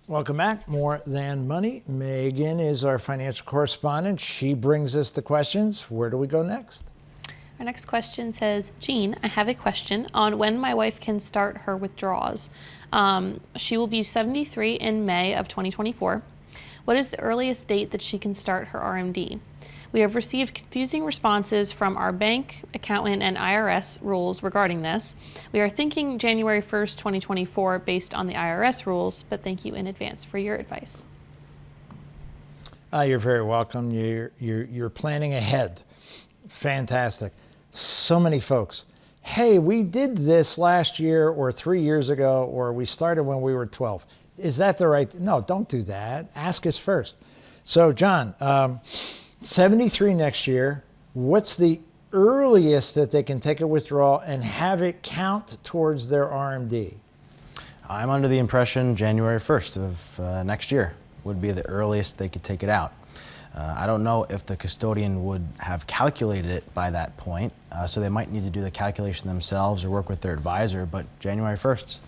Welcome back. More Than Money. Megan is our financial correspondent. She brings us the questions. Where do we go next? Our next question says, Jean, I have a question on when my wife can start her withdrawals. She will be 73 in May of 2024. What is the earliest date that she can start her RMD? We have received confusing responses from our bank, accountant, and IRS rules regarding this. We are thinking January 1st, 2024 based on the IRS rules, but thank you in advance for your advice. You're very welcome. You're planning ahead. Fantastic. So many folks. Hey, we did this last year or 3 years ago, or we started when we were 12. Is that the right? No, don't do that. Ask us first. So, John, 73 next year. What's the earliest that they can take a withdrawal and have it count towards their RMD? I'm under the impression January 1st of next year would be the earliest they could take it out. I don't know if the custodian would have calculated it by that point, so they might need to do the calculation themselves or work with their advisor, but January 1st.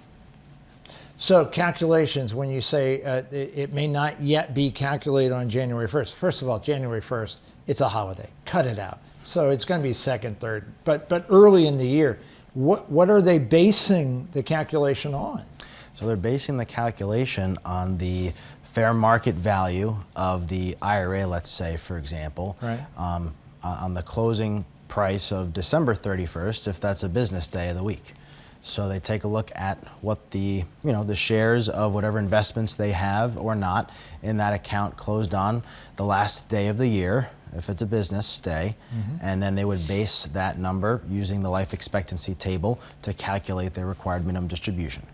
So calculations, when you say it may not yet be calculated on January 1st. First of all, January 1st, it's a holiday. Cut it out. So it's going to be second, third. But early in the year, what are they basing the calculation on? So they're basing the calculation on the fair market value of the IRA, let's say, for example, right. On the closing price of December 31st, if that's a business day of the week. So they take a look at what the shares of whatever investments they have or not in that account closed on the last day of the year, if it's a business day, and then they would base that number using the life expectancy table to calculate their required minimum distribution.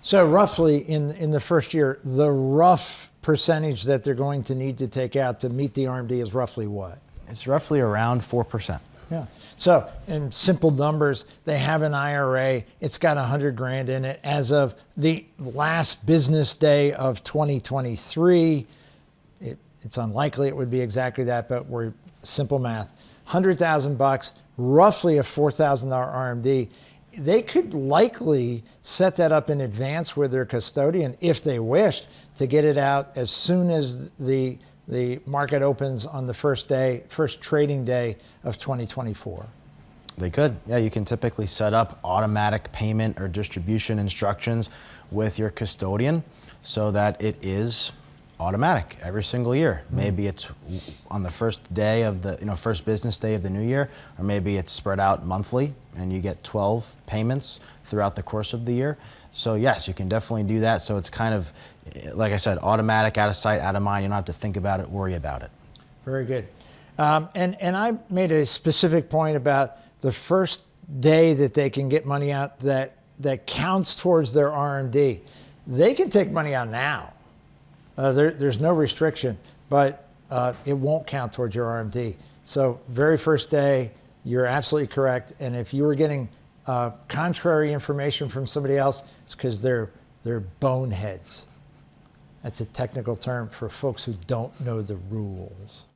So roughly in the first year, the rough percentage that they're going to need to take out to meet the RMD is roughly what? It's roughly around 4%. Yeah. So in simple numbers, they have an IRA. It's got $100,000 in it. As of the last business day of 2023, it's unlikely it would be exactly that, but we're simple math. $100,000, roughly a $4,000 RMD. They could likely set that up in advance with their custodian if they wished to get it out as soon as the market opens on the first trading day of 2024. They could. Yeah, you can typically set up automatic payment or distribution instructions with your custodian so that it is automatic every single year. Maybe it's on the first day of the first business day of the new year, or maybe it's spread out monthly and you get 12 payments throughout the course of the year. So yes, you can definitely do that. So it's kind of, like I said, automatic, out of sight, out of mind. You don't have to think about it, worry about it. Very good. And I made a specific point about the first day that they can get money out that counts towards their RMD. They can take money out now. There's no restriction, but it won't count towards your RMD. So very first day, you're absolutely correct. And if you were getting contrary information from somebody else, it's because they're boneheads. That's a technical term for folks who don't know the rules.